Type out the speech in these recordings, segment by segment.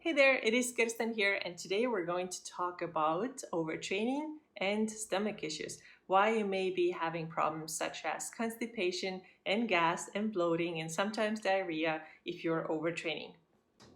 Hey there, it is Kirsten here, and today we're going to talk about overtraining and stomach issues. Why you may be having problems such as constipation and gas and bloating and sometimes diarrhea if you're overtraining.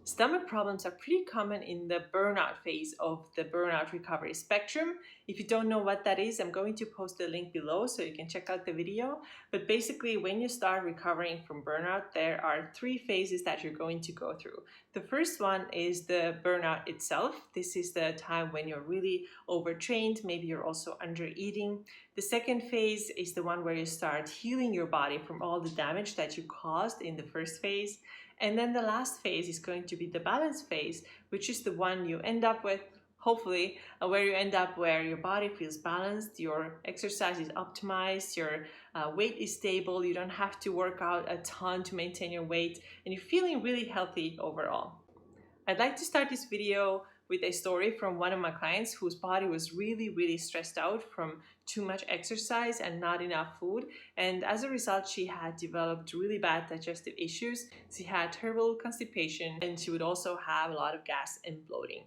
Stomach problems are pretty common in the burnout phase of the burnout recovery spectrum. If you don't know what that is, I'm going to post a link below so you can check out the video. But basically, when you start recovering from burnout, there are 3 phases that you're going to go through. The first one is the burnout itself. This is the time when you're really overtrained. Maybe you're also under eating. The second phase is the one where you start healing your body from all the damage that you caused in the first phase. And then the last phase is going to be the balance phase, which is the one you end up with, hopefully, where you end up where your body feels balanced, your exercise is optimized, your weight is stable, you don't have to work out a ton to maintain your weight, and you're feeling really healthy overall. I'd like to start this video with a story from one of my clients whose body was really stressed out from too much exercise and not enough food, and as a result she had developed really bad digestive issues. She had terrible constipation and she would also have a lot of gas and bloating.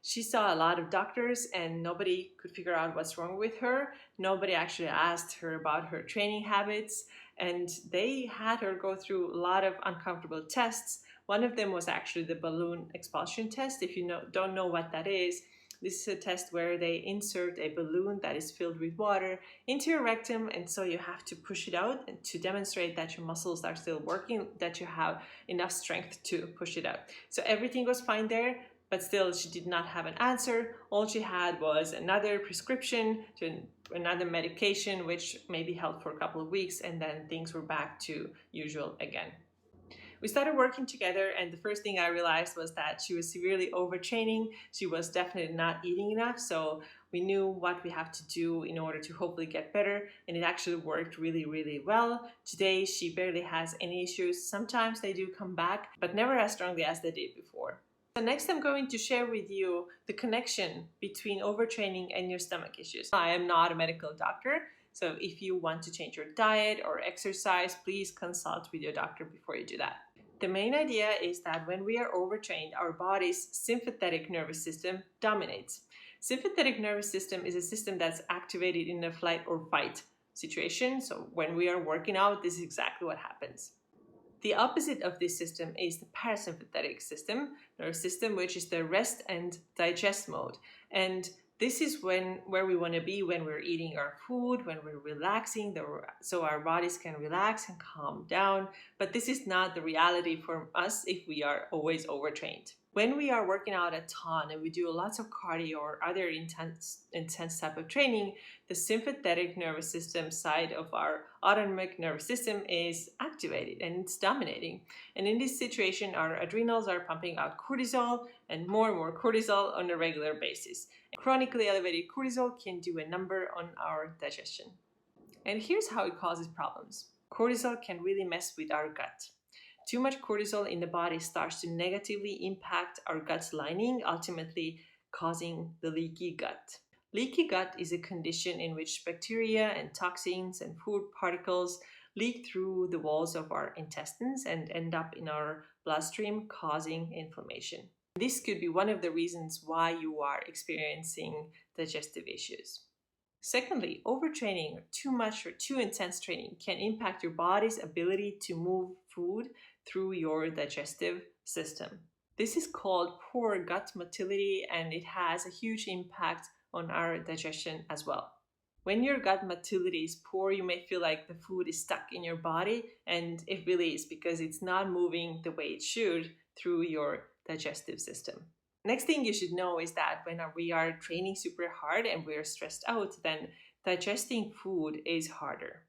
She saw a lot of doctors and nobody could figure out what's wrong with her. Nobody actually asked her about her training habits, and they had her go through a lot of uncomfortable tests. One of them was actually the balloon expulsion test. If you don't know what that is, this is a test where they insert a balloon that is filled with water into your rectum, and so you have to push it out to demonstrate that your muscles are still working, that you have enough strength to push it out. So everything was fine there, but still she did not have an answer. All she had was another prescription to another medication, which maybe helped for a couple of weeks, and then things were back to usual again. We started working together, and the first thing I realized was that she was severely overtraining. She was definitely not eating enough, so we knew what we have to do in order to hopefully get better, and it actually worked really well. Today she barely has any issues. Sometimes they do come back, but never as strongly as they did before. So next I'm going to share with you the connection between overtraining and your stomach issues. I am not a medical doctor, so if you want to change your diet or exercise, please consult with your doctor before you do that. The main idea is that when we are overtrained, our body's sympathetic nervous system dominates. Sympathetic nervous system is a system that's activated in a flight or fight situation. So when we are working out, this is exactly what happens. The opposite of this system is the parasympathetic nervous system, which is the rest and digest mode. And this is where we want to be when we're eating our food, when we're relaxing, so our bodies can relax and calm down. But this is not the reality for us if we are always overtrained. When we are working out a ton and we do lots of cardio or other intense type of training, the sympathetic nervous system side of our autonomic nervous system is activated and it's dominating. And in this situation, our adrenals are pumping out cortisol and more cortisol on a regular basis. Chronically elevated cortisol can do a number on our digestion. And here's how it causes problems. Cortisol can really mess with our gut. Too much cortisol in the body starts to negatively impact our gut's lining, ultimately causing the leaky gut. Leaky gut is a condition in which bacteria and toxins and food particles leak through the walls of our intestines and end up in our bloodstream, causing inflammation. This could be one of the reasons why you are experiencing digestive issues. Secondly, overtraining or too much or too intense training can impact your body's ability to move food through your digestive system. This is called poor gut motility, and it has a huge impact on our digestion as well. When your gut motility is poor, you may feel like the food is stuck in your body, and it really is because it's not moving the way it should through your digestive system. Next thing you should know is that when we are training super hard and we're stressed out, then digesting food is harder.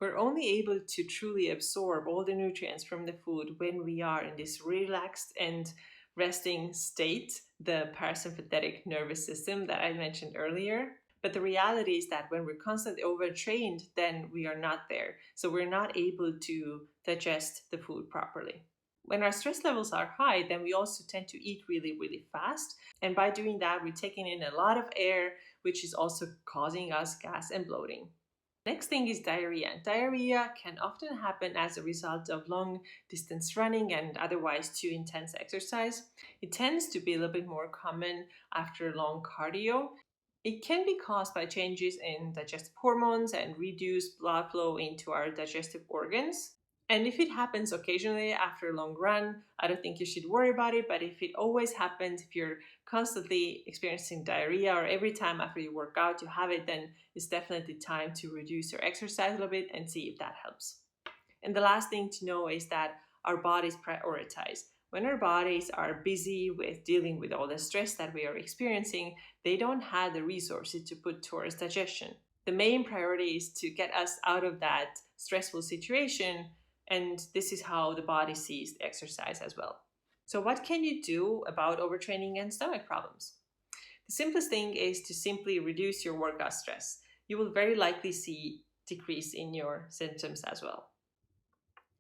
We're only able to truly absorb all the nutrients from the food when we are in this relaxed and resting state, the parasympathetic nervous system that I mentioned earlier. But the reality is that when we're constantly overtrained, then we are not there. So we're not able to digest the food properly. When our stress levels are high, then we also tend to eat really fast. And by doing that, we're taking in a lot of air, which is also causing us gas and bloating. Next thing is diarrhea. Diarrhea can often happen as a result of long distance running and otherwise too intense exercise. It tends to be a little bit more common after long cardio. It can be caused by changes in digestive hormones and reduced blood flow into our digestive organs. And if it happens occasionally after a long run, I don't think you should worry about it. But if it always happens, if you're constantly experiencing diarrhea or every time after you work out you have it, then it's definitely time to reduce your exercise a little bit and see if that helps. And the last thing to know is that our bodies prioritize. When our bodies are busy with dealing with all the stress that we are experiencing, they don't have the resources to put towards digestion. The main priority is to get us out of that stressful situation, and this is how the body sees the exercise as well. So what can you do about overtraining and stomach problems? The simplest thing is to simply reduce your workout stress. You will very likely see decrease in your symptoms as well.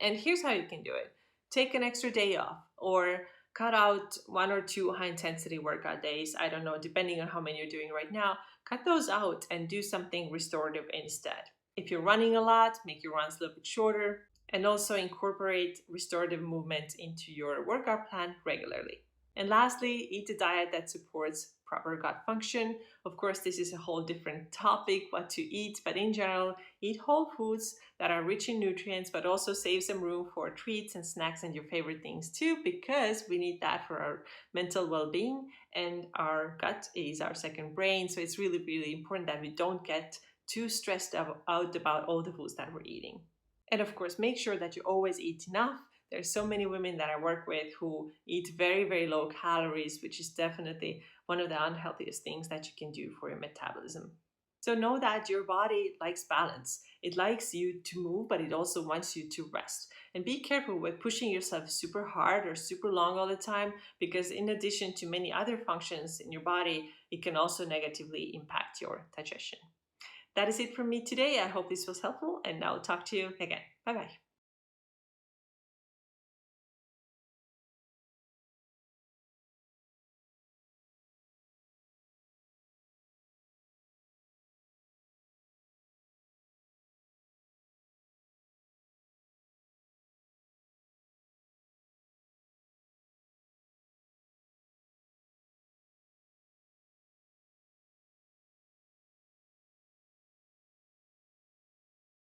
And here's how you can do it. Take an extra day off or cut out 1 or 2 high intensity workout days. I don't know, depending on how many you're doing right now, cut those out and do something restorative instead. If you're running a lot, make your runs a little bit shorter and also incorporate restorative movement into your workout plan regularly. And lastly, eat a diet that supports proper gut function. Of course, this is a whole different topic, what to eat, but in general, eat whole foods that are rich in nutrients, but also save some room for treats and snacks and your favorite things too, because we need that for our mental well-being, and our gut is our second brain. So it's really, really important that we don't get too stressed out about all the foods that we're eating. And of course, make sure that you always eat enough. There's so many women that I work with who eat very, very low calories, which is definitely one of the unhealthiest things that you can do for your metabolism. So know that your body likes balance. It likes you to move, but it also wants you to rest. And be careful with pushing yourself super hard or super long all the time, because in addition to many other functions in your body, it can also negatively impact your digestion. That is it from me today. I hope this was helpful, and I'll talk to you again. Bye-bye.